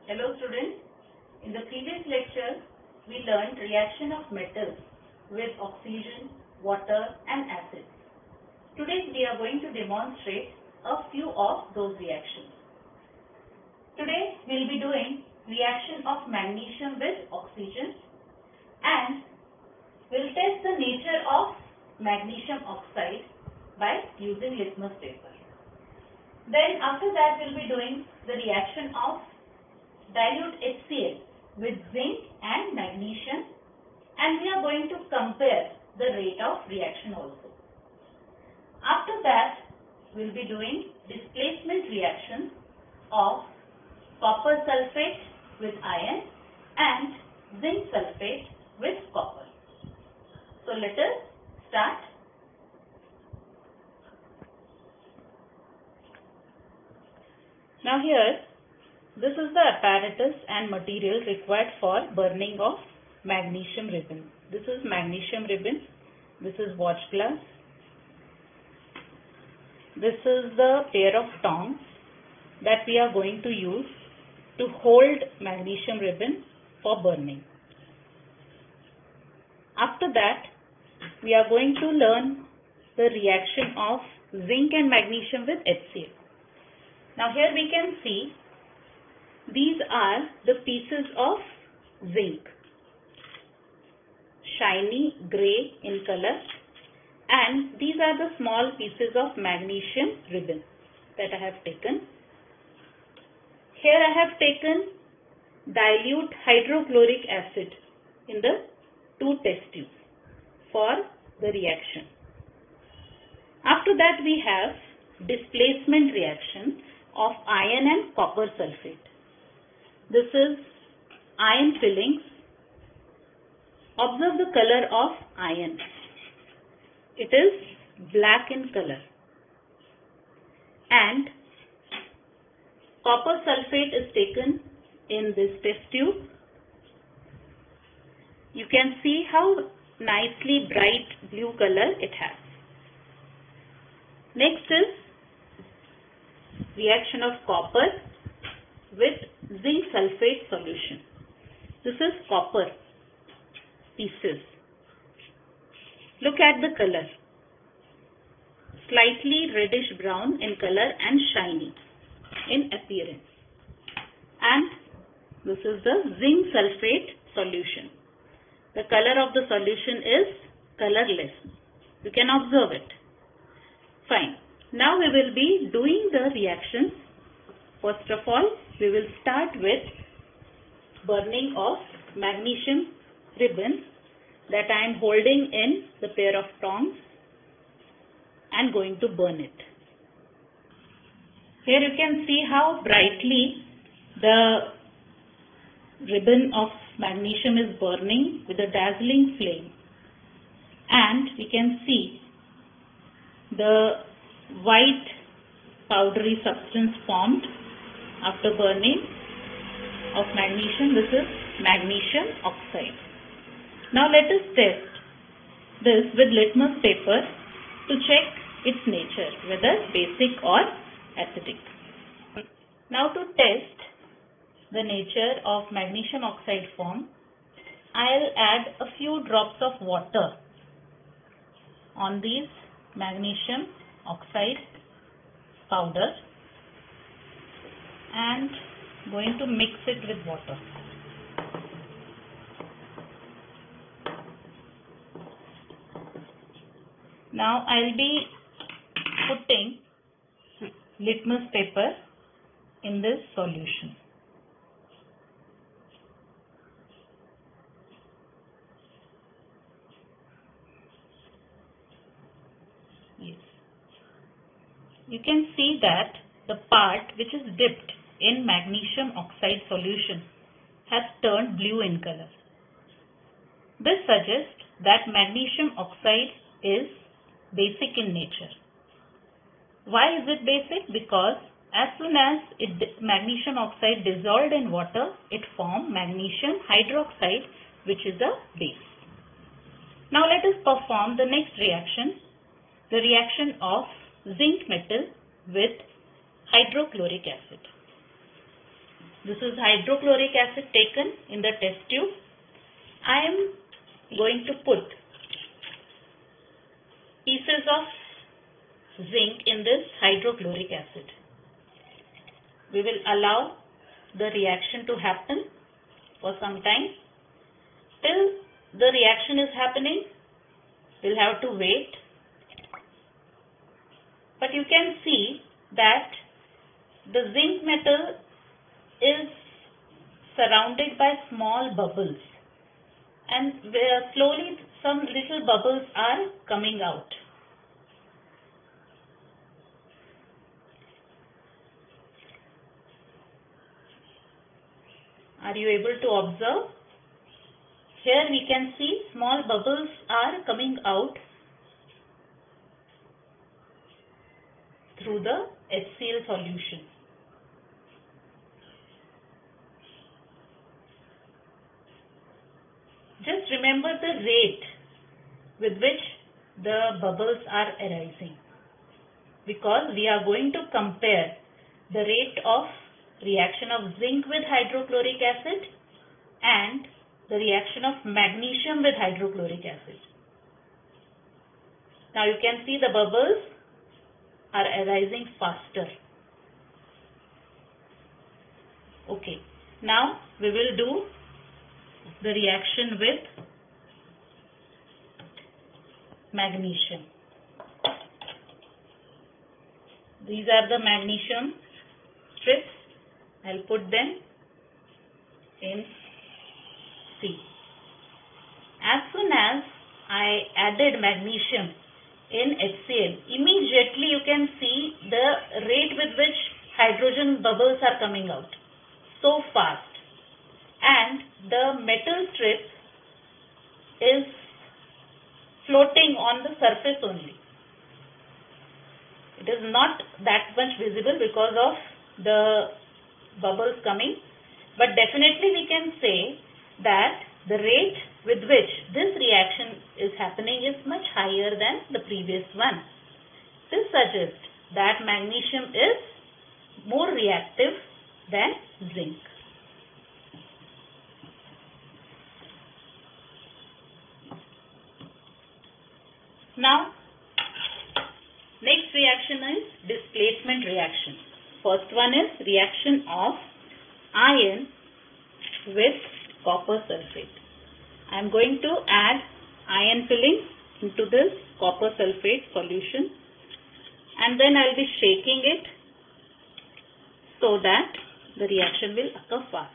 Hello students, in the previous lecture we learned reaction of metals with oxygen, water and acids. Today we are going to demonstrate a few of those reactions. Today we will be doing reaction of magnesium with oxygen and we will test the nature of magnesium oxide by using litmus paper. Then after that we will be doing the reaction of dilute HCl with zinc and magnesium, and we are going to compare the rate of reaction also. After that we will be doing displacement reactions of copper sulfate with iron and zinc sulfate with copper. So let us start. Now here, this is the apparatus and material required for burning of magnesium ribbon. This is magnesium ribbon. This is watch glass. This is the pair of tongs that we are going to use to hold magnesium ribbon for burning. After that, we are going to learn the reaction of zinc and magnesium with HCl. Now here we can see these are the pieces of zinc, shiny grey in color, and these are the small pieces of magnesium ribbon that I have taken. Here I have taken dilute hydrochloric acid in the 2 test tubes for the reaction. After that we have displacement reaction of iron and copper sulfate. This is iron fillings. Observe the color of iron. It is black in color. And copper sulfate is taken in this test tube. You can see how nicely bright blue color it has. Next is reaction of copper with zinc sulfate solution. This is copper pieces. Look at the color. Slightly reddish brown in color and shiny in appearance. And this is the zinc sulfate solution. The color of the solution is colorless. You can observe it. Fine. Now we will be doing the reactions. First of all, we will start with burning of magnesium ribbon that I am holding in the pair of tongs and going to burn it. Here you can see how brightly the ribbon of magnesium is burning with a dazzling flame, and we can see the white powdery substance formed after burning of magnesium. This is magnesium oxide. Now let us test this with litmus paper to check its nature, whether basic or acidic. Now to test the nature of magnesium oxide form, I'll add a few drops of water on these magnesium oxide powder and going to mix it with water. Now I'll be putting litmus paper in this solution. Yes. You can see that the part which is dipped in magnesium oxide solution has turned blue in color. This suggests that magnesium oxide is basic in nature. Why is it basic? Because as soon as magnesium oxide dissolved in water, it formed magnesium hydroxide, which is a base. Now let us perform the next reaction, the reaction of zinc metal with hydrochloric acid. This is hydrochloric acid taken in the test tube. I am going to put pieces of zinc in this hydrochloric acid. We will allow the reaction to happen for some time. Till the reaction is happening, we'll have to wait. But you can see that the zinc metal is surrounded by small bubbles, and slowly some little bubbles are coming out. Are you able to observe? Here we can see small bubbles are coming out through the HCl solution. Just remember the rate with which the bubbles are arising, because we are going to compare the rate of reaction of zinc with hydrochloric acid and the reaction of magnesium with hydrochloric acid. Now you can see the bubbles are arising faster. Okay, now we will do the reaction with magnesium. These are the magnesium strips. I'll put them in C. As soon as I added magnesium in HCl, immediately you can see the rate with which hydrogen bubbles are coming out. So fast. And the metal strip is floating on the surface only. It is not that much visible because of the bubbles coming, but definitely we can say that the rate with which this reaction is happening is much higher than the previous one. This suggests that magnesium is more reactive than zinc. Now, next reaction is displacement reaction. First one is reaction of iron with copper sulfate. I am going to add iron filling into this copper sulfate solution, and then I will be shaking it so that the reaction will occur fast.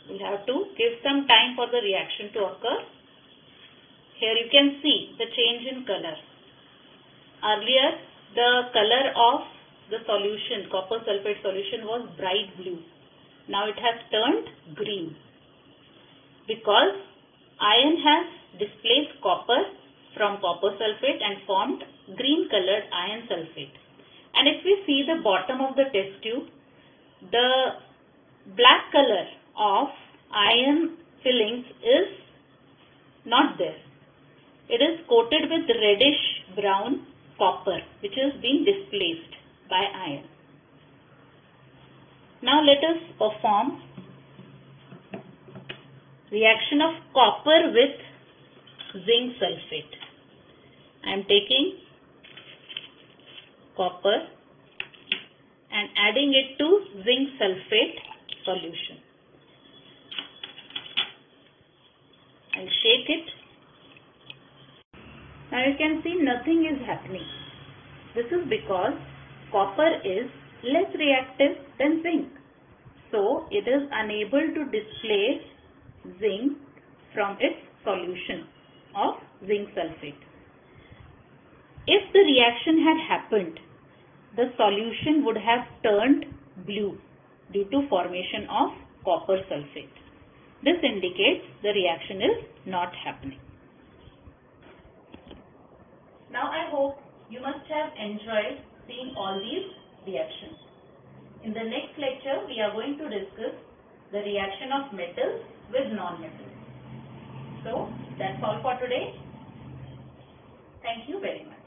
We have to give some time for the reaction to occur. Here you can see the change in color. Earlier the color of the solution, copper sulfate solution, was bright blue. Now it has turned green because iron has displaced copper from copper sulfate and formed green colored iron sulfate. And if we see the bottom of the test tube, the black color of iron fillings is not there. It is coated with reddish brown copper, which is being displaced by iron. Now let us perform reaction of copper with zinc sulfate. I am taking copper and adding it to zinc sulfate solution. I'll shake it. Now you can see nothing is happening. This is because copper is less reactive than zinc. So it is unable to displace zinc from its solution of zinc sulfate. If the reaction had happened, the solution would have turned blue due to formation of copper sulfate. This indicates the reaction is not happening. Now I hope you must have enjoyed seeing all these reactions. In the next lecture, we are going to discuss the reaction of metals with non-metals. So that's all for today. Thank you very much.